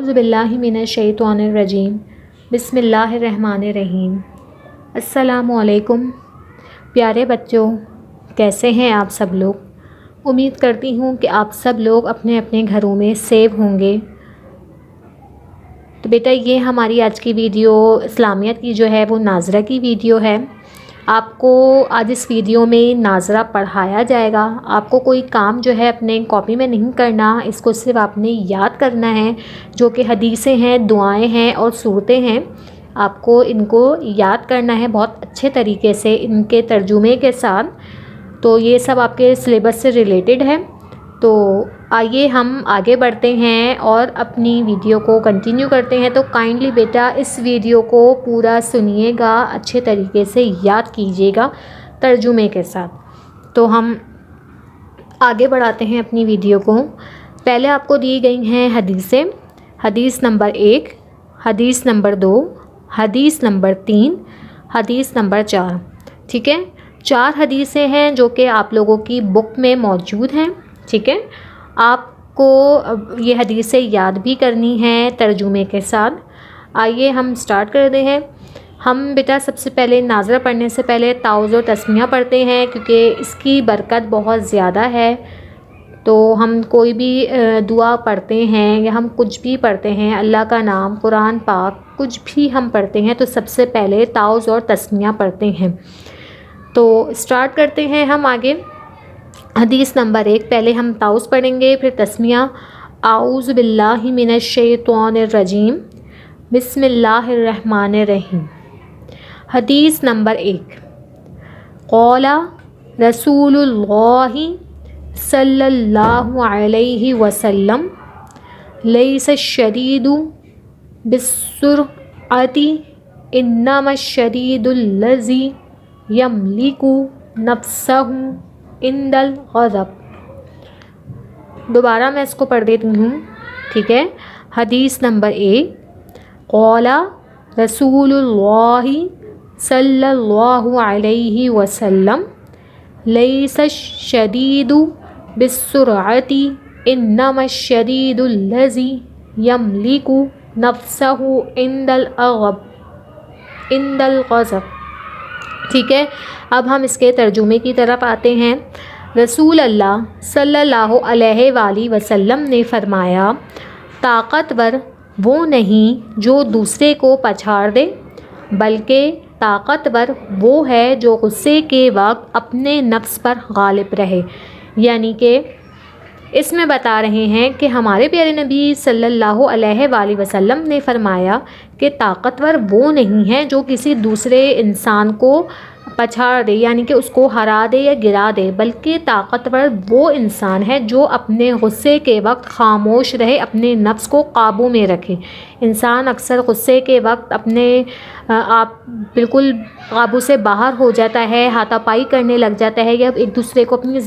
اعوذ باللہ من الشیطان الرجیم بسم اللہ الرحمن الرحیم۔ السلام علیکم پیارے بچوں، کیسے ہیں آپ سب لوگ؟ امید کرتی ہوں کہ آپ سب لوگ اپنے اپنے گھروں میں سیف ہوں گے۔ تو بیٹا یہ ہماری آج کی ویڈیو اسلامیت کی جو ہے وہ ناظرہ کی ویڈیو ہے۔ آپ کو آج اس ویڈیو میں ناظرہ پڑھایا جائے گا۔ آپ کو کوئی کام جو ہے اپنے کاپی میں نہیں کرنا، اس کو صرف آپ نے یاد کرنا ہے، جو کہ حدیثیں ہیں، دعائیں ہیں اور صورتیں ہیں۔ آپ کو ان کو یاد کرنا ہے بہت اچھے طریقے سے، ان کے ترجمے کے ساتھ۔ تو یہ سب آپ کے سلیبس سے ریلیٹڈ ہے۔ تو آئیے ہم آگے بڑھتے ہیں اور اپنی ویڈیو کو کنٹینیو کرتے ہیں۔ تو کائنڈلی بیٹا اس ویڈیو کو پورا سنیے گا، اچھے طریقے سے یاد کیجیے گا ترجمے کے ساتھ۔ تو ہم آگے بڑھاتے ہیں اپنی ویڈیو کو۔ پہلے آپ کو دی گئی ہیں حدیثیں، حدیث نمبر 1، حدیث نمبر 2، حدیث نمبر 3، حدیث نمبر 4۔ ٹھیک ہے، 4 حدیثیں ہیں جو کہ آپ لوگوں کی بک میں موجود ہیں۔ ٹھیک ہے، آپ کو یہ حدیثیں یاد بھی کرنی ہیں ترجمے کے ساتھ۔ آئیے ہم سٹارٹ کرتے ہیں۔ ہم بیٹا سب سے پہلے ناظرہ پڑھنے سے پہلے تعوذ و تسمیہ پڑھتے ہیں، کیونکہ اس کی برکت بہت زیادہ ہے۔ تو ہم کوئی بھی دعا پڑھتے ہیں یا ہم کچھ بھی پڑھتے ہیں، اللہ کا نام، قرآن پاک، کچھ بھی ہم پڑھتے ہیں تو سب سے پہلے تعوذ اور تسمیہ پڑھتے ہیں۔ تو سٹارٹ کرتے ہیں ہم آگے۔ حدیث نمبر 1، پہلے ہم تعوذ پڑھیں گے پھر تسمیہ۔ اعوذ باللہ من الشیطان الرجیم بسم اللہ الرحمن الرحیم۔ حدیث نمبر 1، قال رسول اللہ صلی اللہ علیہ وسلم لیس الشدید بالسرعۃ انما الشدید الذی یملک نفسہ عند الغضب۔ دوبارہ میں اس کو پڑھ دیتی ہوں، ٹھیک ہے۔ حدیث نمبر 1، قال رسول اللہ صلی اللہ علیہ وسلم لیس الشدید بالسرعۃ انما الشدید الذی یملک نفسہ عند الغضب۔ ٹھیک ہے، اب ہم اس کے ترجمے کی طرف آتے ہیں۔ رسول اللہ صلی اللہ علیہ وآلہ وسلم نے فرمایا، طاقتور وہ نہیں جو دوسرے کو پچھاڑ دے، بلکہ طاقتور وہ ہے جو غصے کے وقت اپنے نفس پر غالب رہے۔ یعنی کہ اس میں بتا رہے ہیں کہ ہمارے پیارے نبی صلی اللہ علیہ وآلہ وسلم نے فرمایا کہ طاقتور وہ نہیں ہے جو کسی دوسرے انسان کو پچھاڑ دے، یعنی کہ اس کو ہرا دے یا گرا دے، بلکہ طاقتور وہ انسان ہے جو اپنے غصے کے وقت خاموش رہے، اپنے نفس کو قابو میں رکھے۔ انسان اکثر غصے کے وقت اپنے آپ بالکل قابو سے باہر ہو جاتا ہے، ہاتھا پائی کرنے لگ جاتا ہے یا ایک دوسرے کو اپنی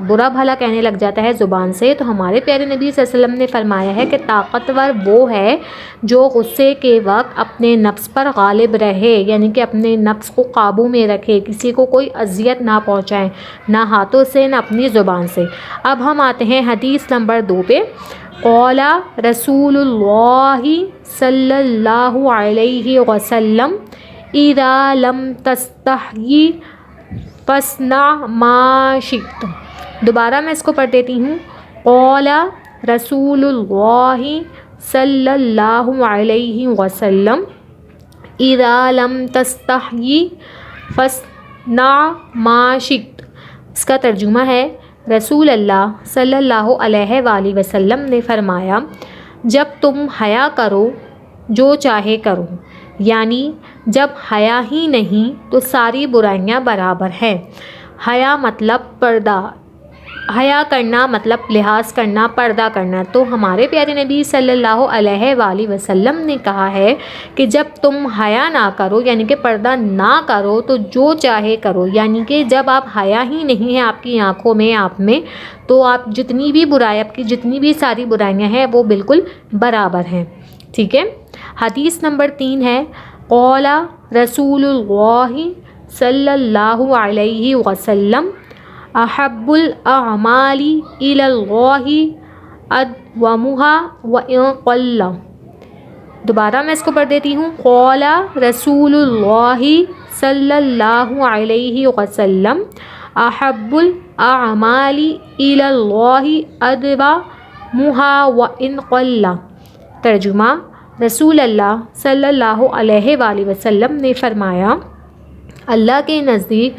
برا بھلا کہنے لگ جاتا ہے زبان سے۔ تو ہمارے پیارے نبی صلی اللہ علیہ وسلم نے فرمایا ہے کہ طاقتور وہ ہے جو غصے کے وقت اپنے نفس پر غالب رہے، یعنی کہ اپنے نفس کو قابو میں رکھے، کسی کو کوئی اذیت نہ پہنچائے، نہ ہاتھوں سے نہ اپنی زبان سے۔ اب ہم آتے ہیں حدیث نمبر 2 پہ۔ قال رسول اللہ صلی اللہ علیہ وسلم اذا لم تستحی فاصنع ما شئت۔ دوبارہ میں اس کو پڑھ دیتی ہوں۔ قال رسول اللہ صلی اللہ علیہ وسلم اذا لم تستحی فاصنع ما شئت۔ اس کا ترجمہ ہے، رسول اللہ صلی اللہ علیہ وآلہ وسلم نے فرمایا، جب تم حیا کرو جو چاہے کرو، یعنی جب حیا ہی نہیں تو ساری برائیاں برابر ہیں۔ حیا مطلب پردہ، حیا کرنا مطلب لحاظ کرنا، پردہ کرنا۔ تو ہمارے پیارے نبی صلی اللہ علیہ وآلہ وسلم نے کہا ہے کہ جب تم حیا نہ کرو، یعنی کہ پردہ نہ کرو، تو جو چاہے کرو، یعنی کہ جب آپ حیا ہی نہیں ہے آپ کی آنکھوں میں، آپ میں، تو آپ جتنی بھی برائی، آپ کی جتنی بھی ساری برائیاں ہیں وہ بالکل برابر ہیں۔ ٹھیک ہے، حدیث نمبر 3 ہے، قال رسول اللہ صلی اللہ علیہ وسلم احب الاعمال الی اللہ ادومها وان قل۔ دوبارہ میں اس کو پڑھ دیتی ہوں. قال رسول اللہ صلی اللہ علیہ وسلم احب الاعمال الی اللہ ادومها وان قل. ترجمہ: رسول اللہ صلی اللہ علیہ وآلہ وسلم نے فرمایا اللہ کے نزدیک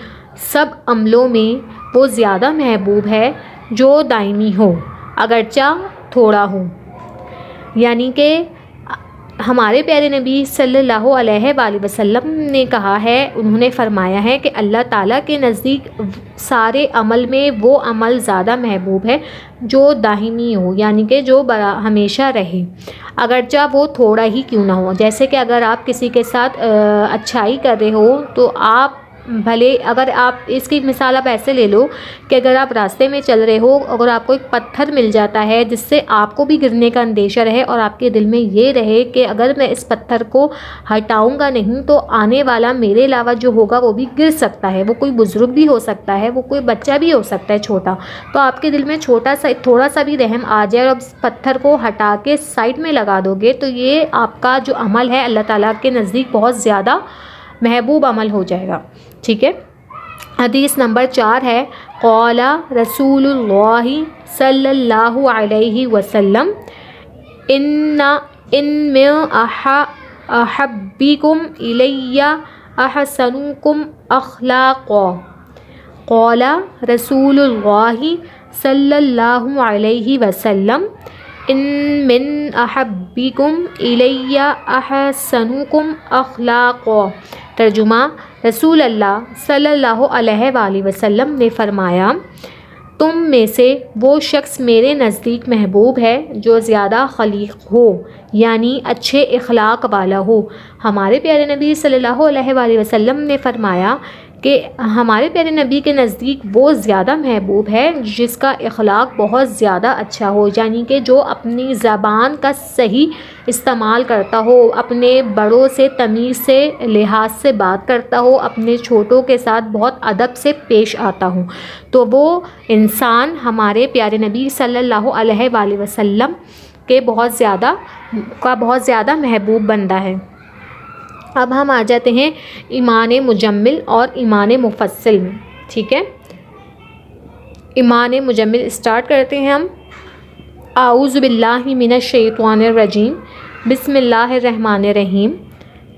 سب عملوں میں وہ زیادہ محبوب ہے جو دائمی ہو اگرچہ تھوڑا ہو. یعنی کہ ہمارے پیارے نبی صلی اللہ علیہ وآلہ وسلم نے کہا ہے، انہوں نے فرمایا ہے کہ اللہ تعالیٰ کے نزدیک سارے عمل میں وہ عمل زیادہ محبوب ہے جو دائمی ہو، یعنی کہ جو ہمیشہ رہے اگرچہ وہ تھوڑا ہی کیوں نہ ہو. جیسے کہ اگر آپ کسی کے ساتھ اچھائی کر رہے ہو تو آپ بھلے، اگر آپ اس کی مثال آپ ایسے لے لو کہ اگر آپ راستے میں چل رہے ہو، اگر آپ کو ایک پتھر مل جاتا ہے جس سے آپ کو بھی گرنے کا اندیشہ رہے اور آپ کے دل میں یہ رہے کہ اگر میں اس پتھر کو ہٹاؤں گا نہیں تو آنے والا میرے علاوہ جو ہوگا وہ بھی گر سکتا ہے، وہ کوئی بزرگ بھی ہو سکتا ہے، وہ کوئی بچہ بھی ہو سکتا ہے چھوٹا، تو آپ کے دل میں تھوڑا سا بھی رحم آ جائے اور اس پتھر کو ہٹا کے سائڈ میں لگا دو گے تو یہ آپ کا جو عمل ہے اللہ تعالیٰ کے نزدیک بہت زیادہ محبوب عمل ہو جائے گا. ٹھیک ہے. حدیث نمبر 4 ہے قال رسول اللہ صلی اللہ علیہ وسلم ان من احبکم الی احسنکم اخلاقا. قال رسول اللہ صلی اللہ علیہ وسلم ان من احبکم الی احسنکم اخلاقا. ترجمہ: رسول اللہ صلی اللہ علیہ وآلہ وسلم نے فرمایا تم میں سے وہ شخص میرے نزدیک محبوب ہے جو زیادہ خلیق ہو، یعنی اچھے اخلاق والا ہو. ہمارے پیارے نبی صلی اللہ علیہ وآلہ وسلم نے فرمایا کہ ہمارے پیارے نبی کے نزدیک وہ زیادہ محبوب ہے جس کا اخلاق بہت زیادہ اچھا ہو، یعنی کہ جو اپنی زبان کا صحیح استعمال کرتا ہو، اپنے بڑوں سے تمیز سے لحاظ سے بات کرتا ہو، اپنے چھوٹوں کے ساتھ بہت ادب سے پیش آتا ہو، تو وہ انسان ہمارے پیارے نبی صلی اللہ علیہ وآلہ وسلم کے بہت زیادہ محبوب بندہ ہے. اب ہم آ جاتے ہیں ایمان مجمل اور ایمان مفصل میں. ٹھیک ہے. ایمان مجمل اسٹارٹ کرتے ہیں ہم. اعوذ باللہ من الشیطان الرجیم بسم اللہ الرحمن الرحیم.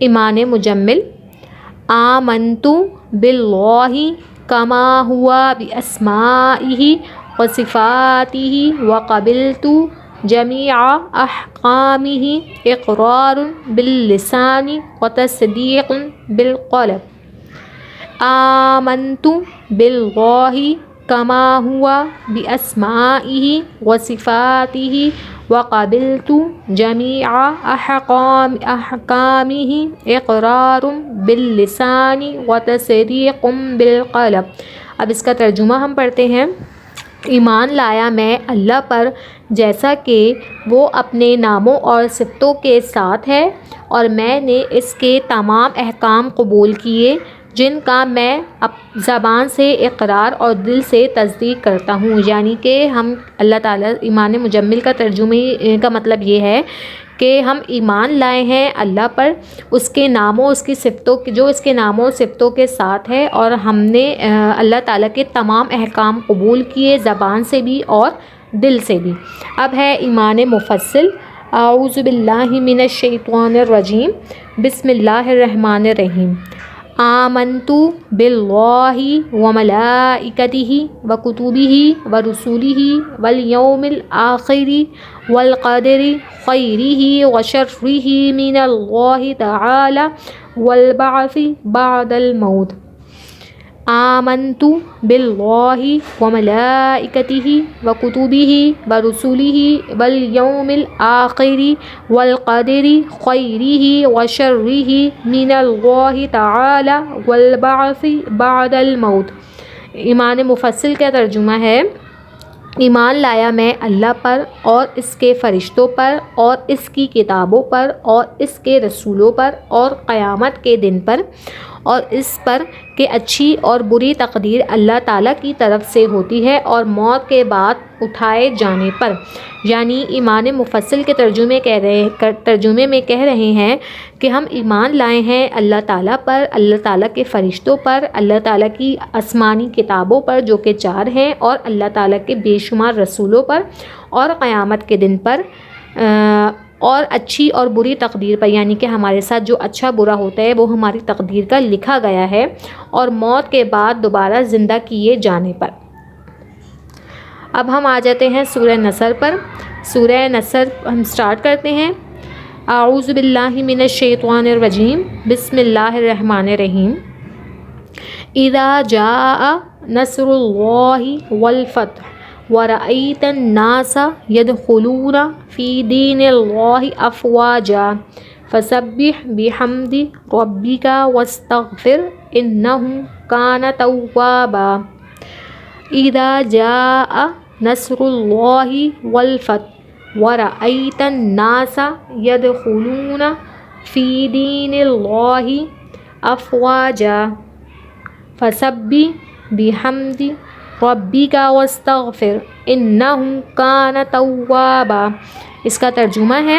ایمان مجمل: آمنت باللہ کما ہوا باسمائہ وصفاتہ وقبلت جمیع احکامہ اقرار باللسان وتصدیق بالقلب. آمنت باللہ کما ہوا باسمائہ وصفاتہ وقبلت جمیع احکامہ اقرار باللسان وتصدیق بالقلب. اب اس کا ترجمہ ہم پڑھتے ہیں. ایمان لایا میں اللہ پر جیسا کہ وہ اپنے ناموں اور صفتوں کے ساتھ ہے، اور میں نے اس کے تمام احکام قبول کیے جن کا میں زبان سے اقرار اور دل سے تصدیق کرتا ہوں. یعنی کہ ہم اللہ تعالیٰ ایمان مجمل کا ترجمے کا مطلب یہ ہے کہ ہم ایمان لائے ہیں اللہ پر، اس کے ناموں اس کی صفتوں جو اس کے ناموں اور صفتوں کے ساتھ ہے، اور ہم نے اللہ تعالیٰ کے تمام احکام قبول کیے زبان سے بھی اور دل سے بھی. اب ہے ایمان مفصل. اعوذ باللہ من الشیطان الرجیم بسم اللہ الرحمن الرحیم. آمنت باللہ وملائکتہ وکتبہ ورسلہ والیوم الآخر والقدر خیرہ وشرہ من اللہ تعالی والبعث بعد الموت. آمنت باللہ وملائکتہ وکتبہ ورسلہ والیوم الآخر والقدر خیرہ وشرہ من اللہ تعالی والبعث بعد الموت. ایمان مفصل کا ترجمہ ہے: ایمان لایا میں اللہ پر اور اس کے فرشتوں پر اور اس کی کتابوں پر اور اس کے رسولوں پر اور قیامت کے دن پر اور اس پر کہ اچھی اور بری تقدیر اللہ تعالیٰ کی طرف سے ہوتی ہے اور موت کے بعد اٹھائے جانے پر، یعنی ایمان مفصل کے ترجمے میں کہہ رہے ہیں کہ ہم ایمان لائے ہیں اللہ تعالیٰ پر، اللہ تعالیٰ کے فرشتوں پر، اللہ تعالیٰ کی آسمانی کتابوں پر جو کہ 4 ہیں، اور اللہ تعالیٰ کے بے شمار رسولوں پر، اور قیامت کے دن پر، اور اچھی اور بری تقدیر پر، یعنی کہ ہمارے ساتھ جو اچھا برا ہوتا ہے وہ ہماری تقدیر کا لکھا گیا ہے، اور موت کے بعد دوبارہ زندہ کیے جانے پر۔ اب ہم آ جاتے ہیں سورہ نصر پر۔ سورہ نصر ہم سٹارٹ کرتے ہیں۔ اعوذ باللہ من الشیطان الرجیم، بسم اللہ الرحمن الرحیم۔ اذا جاء نصر اللہ والفتح ورأيت الناس يدخلون في دين الله أفواجا فسبح بحمد ربك واستغفر إنه كان توابا۔ إذا جاء نصر الله والفتح ورأيت الناس يدخلون في دين الله أفواجا فسبح بحمد ربک واستغفر انہ کان توابا۔ اس کا ترجمہ ہے،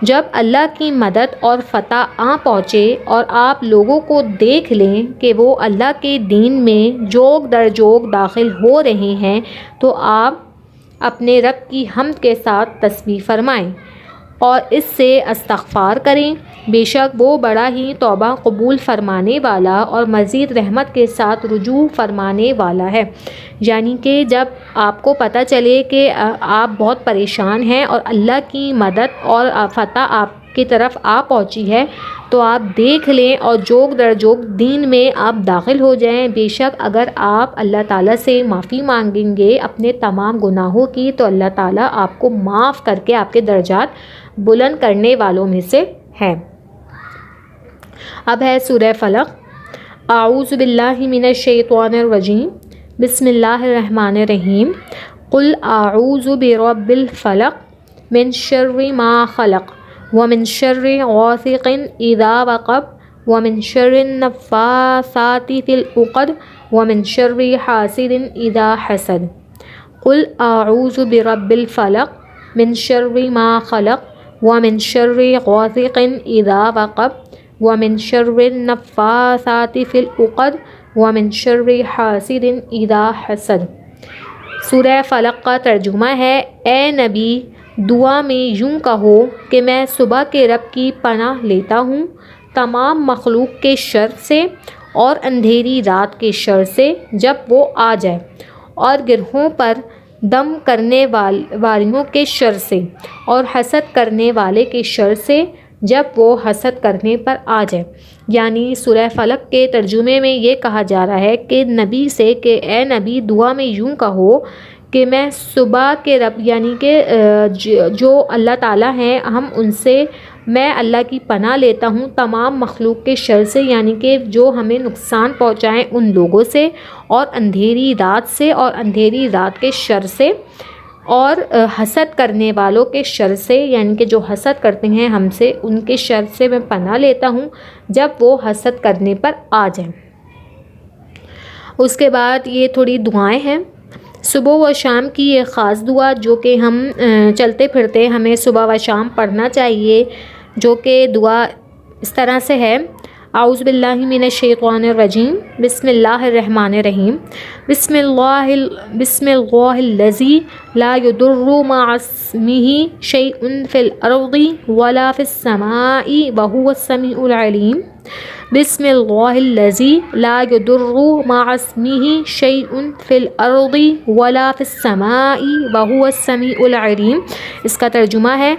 جب اللہ کی مدد اور فتح آ پہنچے اور آپ لوگوں کو دیکھ لیں کہ وہ اللہ کے دین میں جوگ در جوگ داخل ہو رہے ہیں تو آپ اپنے رب کی حمد کے ساتھ تسبیح فرمائیں اور اس سے استغفار کریں، بے شک وہ بڑا ہی توبہ قبول فرمانے والا اور مزید رحمت کے ساتھ رجوع فرمانے والا ہے۔ یعنی کہ جب آپ کو پتہ چلے کہ آپ بہت پریشان ہیں اور اللہ کی مدد اور فتح آپ کی طرف آ پہنچی ہے تو آپ دیکھ لیں اور جوگ در جوگ دین میں آپ داخل ہو جائیں۔ بے شک اگر آپ اللہ تعالیٰ سے معافی مانگیں گے اپنے تمام گناہوں کی تو اللہ تعالیٰ آپ کو معاف کر کے آپ کے درجات بلند کرنے والوں میں سے ہے۔ اب ہے سورہ فلق۔ اعوذ باللہ من الشیطان الرجیم، بسم اللہ الرحمن الرحیم۔ قل اعوذ برب الفلق من شر ما خلق ومن شر غاسق اذا وقب ومن شر النفاثات في العقد ومن شر حاسد اذا حسد۔ قل اعوذ برب الفلق من شر ما خلق ومن شر غاسق اذا وقب ومن شر النفاثات في العقد ومن شر حاسد اذا حسد۔ سورہ فلق کا ترجمہ ہے، اے نبی دعا میں یوں کہو کہ میں صبح کے رب کی پناہ لیتا ہوں تمام مخلوق کے شر سے اور اندھیری رات کے شر سے جب وہ آ جائے، اور گروہوں پر دم کرنے والیوں کے شر سے اور حسد کرنے والے کے شر سے جب وہ حسد کرنے پر آ جائے۔ یعنی سورہ فلق کے ترجمے میں یہ کہا جا رہا ہے کہ نبی سے کہ اے نبی دعا میں یوں کہو کہ میں صبح کے رب یعنی کہ جو اللہ تعالیٰ ہیں ہم ان سے میں اللہ کی پناہ لیتا ہوں تمام مخلوق کے شر سے، یعنی کہ جو ہمیں نقصان پہنچائیں ان لوگوں سے، اور اندھیری رات سے اور اندھیری رات کے شر سے، اور حسد کرنے والوں کے شر سے، یعنی کہ جو حسد کرتے ہیں ہم سے ان کے شر سے میں پناہ لیتا ہوں جب وہ حسد کرنے پر آ جائیں۔ اس کے بعد یہ تھوڑی دعائیں ہیں۔ صبح و شام کی یہ خاص دعا جو کہ ہم چلتے پھرتے ہمیں صبح و شام پڑھنا چاہیے، جو کہ دعا اس طرح سے ہے، اعوذ باللہ من الشیطان الرجیم، بسم اللہ الرحمن الرحیم۔ بسم اللہ الذی لا یضر مع اسمہ شیء فی الارض ولا فی السماء وہو السمیع العلیم۔ بسم اللہ الذی لا یضر مع اسمہ شیء فی الارض ولا فی السماء وہو السمیع العلیم۔ اس کا ترجمہ ہے،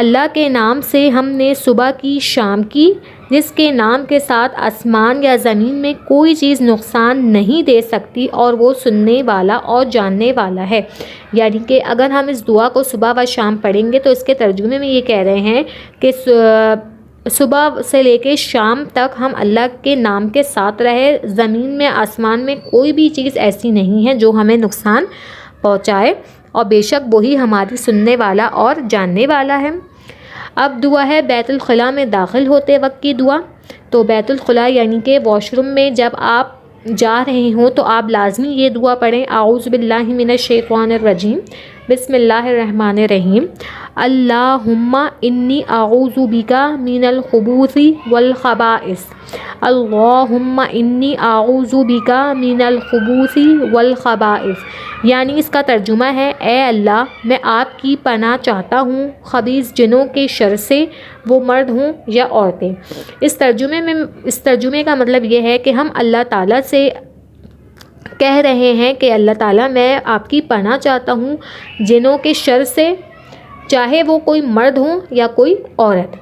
اللہ کے نام سے ہم نے صبح کی شام کی، جس کے نام کے ساتھ آسمان یا زمین میں کوئی چیز نقصان نہیں دے سکتی اور وہ سننے والا اور جاننے والا ہے۔ یعنی کہ اگر ہم اس دعا کو صبح و شام پڑھیں گے تو اس کے ترجمے میں یہ کہہ رہے ہیں کہ صبح سے لے کے شام تک ہم اللہ کے نام کے ساتھ رہے، زمین میں آسمان میں کوئی بھی چیز ایسی نہیں ہے جو ہمیں نقصان پہنچائے، اور بے شک وہی ہماری سننے والا اور جاننے والا ہے۔ اب دعا ہے بیت الخلاء میں داخل ہوتے وقت کی دعا۔ تو بیت الخلاء یعنی کہ واش روم میں جب آپ جا رہے ہوں تو آپ لازمی یہ دعا پڑھیں، اعوذ باللہ من الشیطان الرجیم، بسم اللہ الرحمن الرحیم، اللہم انی اعوذ بک من الخبث والخبائث، اللہم انی اعوذ بک من الخبث والخبائث، یعنی اس کا ترجمہ ہے اے اللہ میں آپ کی پناہ چاہتا ہوں خبیث جنوں کے شر سے، وہ مرد ہوں یا عورتیں۔ اس ترجمے کا مطلب یہ ہے کہ ہم اللہ تعالیٰ سے کہہ رہے ہیں کہ اللہ تعالیٰ میں آپ کی پناہ چاہتا ہوں جنوں کے شر سے، چاہے وہ کوئی مرد ہوں یا کوئی عورت۔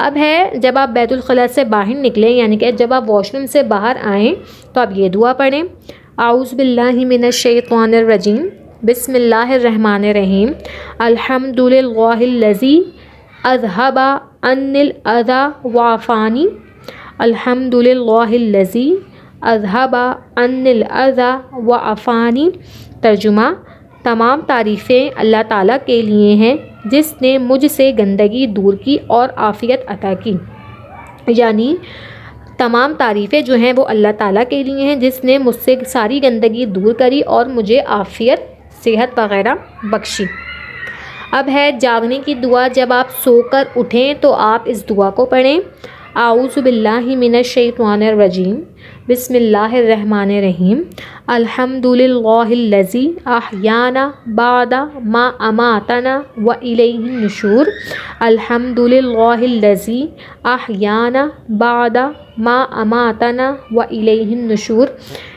اب ہے جب آپ بیت الخلاء سے باہر نکلیں، یعنی کہ جب آپ واش روم سے باہر آئیں تو آپ یہ دعا پڑھیں، اعوذ باللہ من الشیطان الرجیم، بسم اللہ الرحمن الرحیم، الحمد للہ الذی اذھب عنی الاذی وعافانی، الحمد للہ الذی اذھب عنی الاذی وعافانی۔ ترجمہ، تمام تعریفیں اللہ تعالیٰ کے لیے ہیں جس نے مجھ سے گندگی دور کی اور عافیت عطا کی، یعنی تمام تعریفیں جو ہیں وہ اللہ تعالیٰ کے لیے ہیں جس نے مجھ سے ساری گندگی دور کری اور مجھے عافیت، صحت وغیرہ بخشی۔ اب ہے جاگنے کی دعا، جب آپ سو کر اٹھیں تو آپ اس دعا کو پڑھیں، اعوذ باللہ من الشیطان الرجیم، بسم اللہ الرحمن الرحیم، الحمد للہ الذی احیانا بعد ما اماتنا والیہ النشور، الحمد للہ الذی احیانا بعد ما اماتنا والیہ النشور۔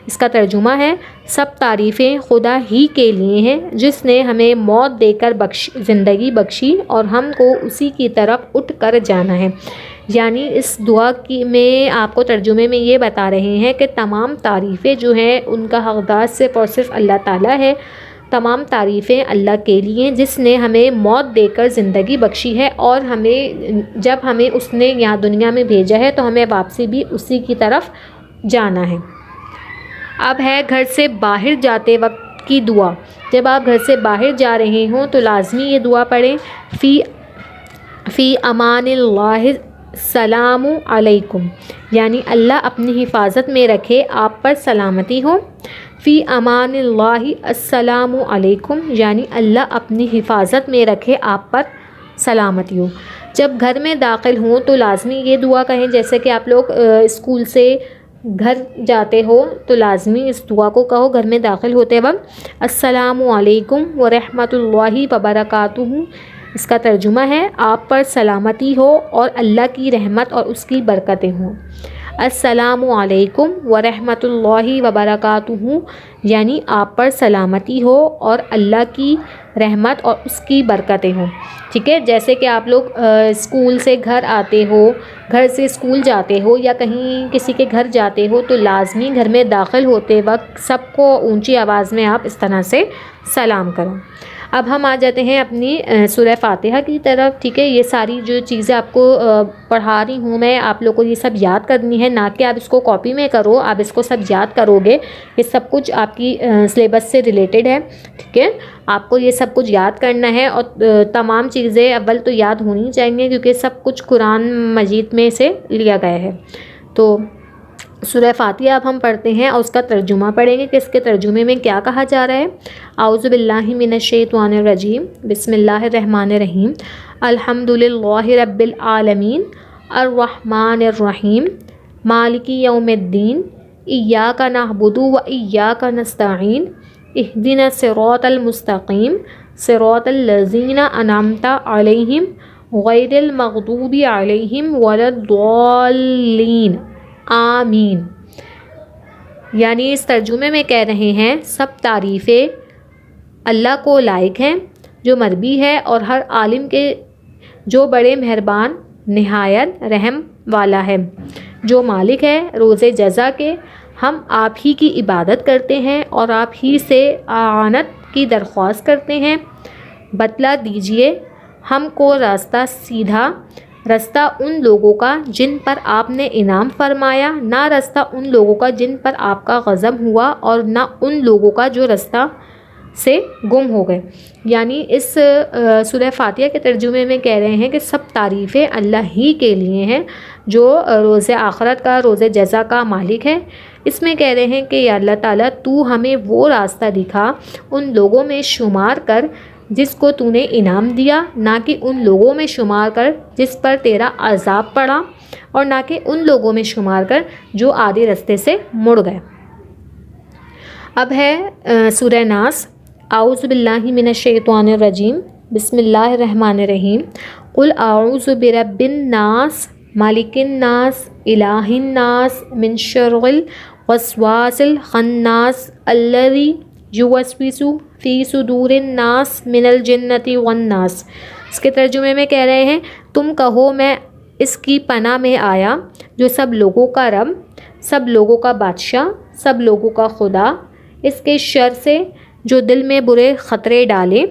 اس کا ترجمہ ہے سب تعریفیں خدا ہی کے لیے ہیں جس نے ہمیں موت دے کر زندگی بخشی اور ہم کو اسی کی طرف اٹھ کر جانا ہے۔ یعنی اس دعا میں آپ کو ترجمے میں یہ بتا رہے ہیں کہ تمام تعریفیں جو ہیں ان کا حقدار صرف اور صرف اللہ تعالیٰ ہے، تمام تعریفیں اللہ کے لیے جس نے ہمیں موت دے کر زندگی بخشی ہے اور جب ہمیں اس نے یہاں دنیا میں بھیجا ہے تو ہمیں واپسی بھی اسی کی طرف جانا ہے۔ اب ہے گھر سے باہر جاتے وقت کی دعا، جب آپ گھر سے باہر جا رہے ہوں تو لازمی یہ دعا پڑھیں، فی امان اللہ السلام علیکم، یعنی اللہ اپنی حفاظت میں رکھے آپ پر سلامتی ہو، فی امان اللہ السلام علیکم، یعنی اللہ اپنی حفاظت میں رکھے آپ پر سلامتی ہو۔ جب گھر میں داخل ہوں تو لازمی یہ دعا کہیں، جیسے کہ آپ لوگ اسکول سے گھر جاتے ہو تو لازمی اس دعا کو کہو گھر میں داخل ہوتے وقت، السلام علیکم ورحمۃ اللہ وبرکاتہ۔ اس کا ترجمہ ہے آپ پر سلامتی ہو اور اللہ کی رحمت اور اس کی برکتیں ہوں۔ السلام علیکم ورحمۃ اللہ وبرکاتہ یعنی آپ پر سلامتی ہو اور اللہ کی رحمت اور اس کی برکتیں ہوں۔ ٹھیک ہے، جیسے کہ آپ لوگ اسکول سے گھر آتے ہو، گھر سے اسکول جاتے ہو یا کہیں کسی کے گھر جاتے ہو تو لازمی گھر میں داخل ہوتے وقت سب کو اونچی آواز میں آپ اس طرح سے سلام کرو۔ اب ہم آ جاتے ہیں اپنی سورہ فاتحہ کی طرف۔ ٹھیک ہے، یہ ساری جو چیزیں آپ کو پڑھا رہی ہوں میں، آپ لوگوں کو یہ سب یاد کرنی ہے، نہ کہ آپ اس کو کاپی میں کرو، آپ اس کو سب یاد کرو گے۔ یہ سب کچھ آپ کی سلیبس سے ریلیٹڈ ہے۔ ٹھیک ہے، آپ کو یہ سب کچھ یاد کرنا ہے اور تمام چیزیں اول تو یاد ہونی چاہیے کیونکہ سب کچھ قرآن مجید میں سے لیا گیا ہے۔ تو سورہ فاتحہ اب ہم پڑھتے ہیں اور اس کا ترجمہ پڑھیں گے کہ اس کے ترجمے میں کیا کہا جا رہا ہے۔ اعوذ باللہ من الشیطان الرجیم، بسم اللہ الرحمن الرحیم، الحمد للہ رب العالمین، الرحمن الرحیم، مالک یوم الدین، ایاک نعبد و ایاک نستعین، اہدنا الصراط المستقیم، صراط الذین انعمت علیہم غیر المغضوب علیہم ولا الضالین، آمین۔ یعنی اس ترجمے میں کہہ رہے ہیں سب تعریفیں اللہ کو لائق ہیں جو مربی ہے اور ہر عالم کے، جو بڑے مہربان نہایت رحم والا ہے، جو مالک ہے روز جزا کے۔ ہم آپ ہی کی عبادت کرتے ہیں اور آپ ہی سے اعانت کی درخواست کرتے ہیں۔ بتلا دیجئے ہم کو راستہ سیدھا، رستہ ان لوگوں کا جن پر آپ نے انعام فرمایا، نہ رستہ ان لوگوں کا جن پر آپ کا غضب ہوا، اور نہ ان لوگوں کا جو رستہ سے گم ہو گئے۔ یعنی اس سورہ فاتحہ کے ترجمے میں کہہ رہے ہیں کہ سب تعریفیں اللہ ہی کے لیے ہیں جو روز آخرت کا، روز جزا کا مالک ہے۔ اس میں کہہ رہے ہیں کہ یا اللہ تعالیٰ تو ہمیں وہ راستہ دکھا، ان لوگوں میں شمار کر جس کو تو نے انعام دیا، نہ کہ ان لوگوں میں شمار کر جس پر تیرا عذاب پڑا، اور نہ کہ ان لوگوں میں شمار کر جو آدھے رستے سے مڑ گئے۔ اب ہے سورہ ناس۔ اعوذ باللہ من الشیطان الرجیم، بسم اللہ الرحمن الرحیم۔ قل اعوذ برب الناس مالک الناس الہ الناس من شر الوسواس الخناس الذی یوسوس فی صدور الناس من الجنۃ والناس۔ اس کے ترجمے میں کہہ رہے ہیں تم کہو میں اس کی پناہ میں آیا جو سب لوگوں کا رب، سب لوگوں کا بادشاہ، سب لوگوں کا خدا، اس کے شر سے جو دل میں برے خطرے ڈالیں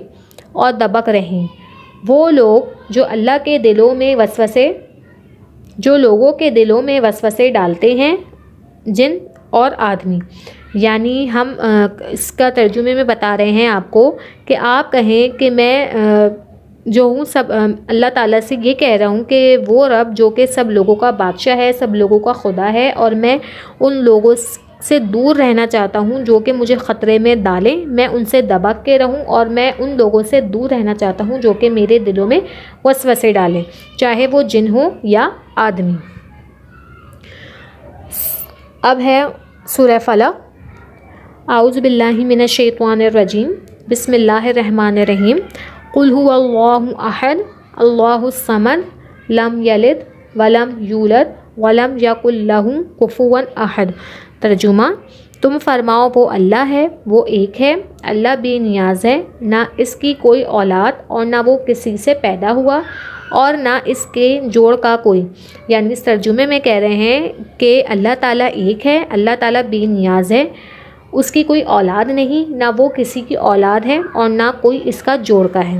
اور دبک رہیں۔ وہ لوگ جو اللہ کے دلوں میں وسوسے، جو لوگوں کے دلوں میں وسوسے ڈالتے ہیں، جن اور آدمی۔ یعنی ہم اس کا ترجمے میں بتا رہے ہیں آپ کو کہ آپ کہیں کہ میں جو ہوں سب اللہ تعالیٰ سے یہ کہہ رہا ہوں کہ وہ رب جو کہ سب لوگوں کا بادشاہ ہے، سب لوگوں کا خدا ہے، اور میں ان لوگوں سے دور رہنا چاہتا ہوں جو کہ مجھے خطرے میں ڈالیں، میں ان سے دبک کے رہوں، اور میں ان لوگوں سے دور رہنا چاہتا ہوں جو کہ میرے دلوں میں وسوسے ڈالیں، چاہے وہ جن ہو یا آدمی۔ اب ہے سورہ فلق۔ اعوذ باللہ من الشیطان الرجیم، بسم اللہ الرحمن الرحیم۔ قل هو اللہ احد اللہ الصمد لم یلد ولم یولد ولم یکن لہ کفوا احد۔ ترجمہ، تم فرماؤ وہ اللہ ہے، وہ ایک ہے، اللہ بے نیاز ہے، نہ اس کی کوئی اولاد اور نہ وہ کسی سے پیدا ہوا اور نہ اس کے جوڑ کا کوئی۔ یعنی اس ترجمے میں کہہ رہے ہیں کہ اللہ تعالیٰ ایک ہے، اللہ تعالیٰ بے نیاز ہے، اس کی کوئی اولاد نہیں، نہ وہ کسی کی اولاد ہے اور نہ کوئی اس کا جوڑ کا ہے۔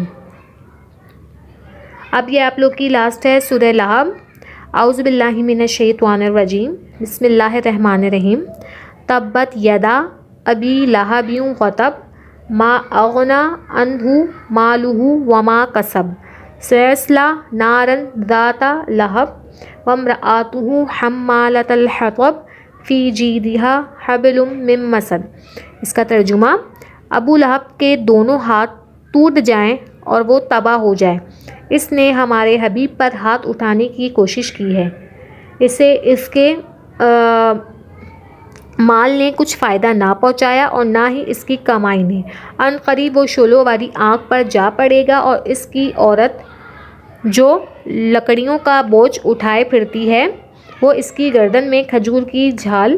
اب یہ آپ لوگ کی لاسٹ ہے سورہ لہب۔ اعوذ باللہ من الشیطان الرجیم، بسم اللہ الرحمن الرحیم۔ تبت یدا ابی لہب وتب ما اغنی عنہ مالہ وما کسب سیصلی نارا ذات لہب وامرأتہ حمالۃ الحطب فی جیدہا حبل من مسد۔ اس کا ترجمہ، ابو لہب کے دونوں ہاتھ ٹوٹ جائیں اور وہ تباہ ہو جائے، اس نے ہمارے حبیب پر ہاتھ اٹھانے کی کوشش کی ہے، اسے اس کے مال نے کچھ فائدہ نہ پہنچایا اور نہ ہی اس کی کمائی نے۔ ان قریب وہ شعلوں والی آنکھ پر جا پڑے گا اور اس کی عورت جو لکڑیوں کا بوجھ اٹھائے پھرتی ہے وہ اس کی گردن میں کھجور کی جھال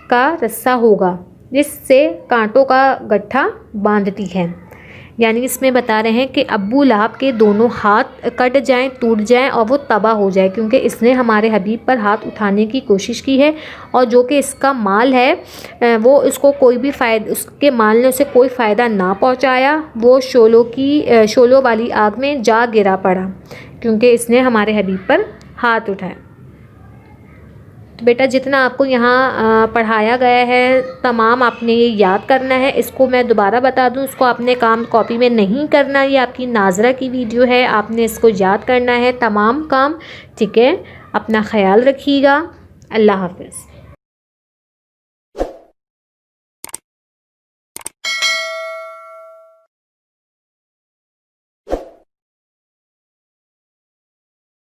کا رسہ ہوگا جس سے کانٹوں کا گٹھا باندھتی ہے۔ یعنی اس میں بتا رہے ہیں کہ ابو لہب کے دونوں ہاتھ کٹ جائیں، ٹوٹ جائیں اور وہ تباہ ہو جائے، کیونکہ اس نے ہمارے حبیب پر ہاتھ اٹھانے کی کوشش کی ہے، اور جو کہ اس کا مال ہے وہ اس کو کوئی بھی فائدہ، اس کے مال نے اسے کوئی فائدہ نہ پہنچایا، وہ شعلوں والی آگ میں جا گرا پڑا کیونکہ اس نے ہمارے حبیب پر ہاتھ اٹھایا۔ تو بیٹا جتنا آپ کو یہاں پڑھایا گیا ہے تمام آپ نے یہ یاد کرنا ہے۔ اس کو میں دوبارہ بتا دوں، اس کو آپ نے کام کاپی میں نہیں کرنا، یہ آپ کی ناظرہ کی ویڈیو ہے، آپ نے اس کو یاد کرنا ہے تمام کام، ٹھیک ہے؟ اپنا خیال رکھیے گا، اللہ حافظ۔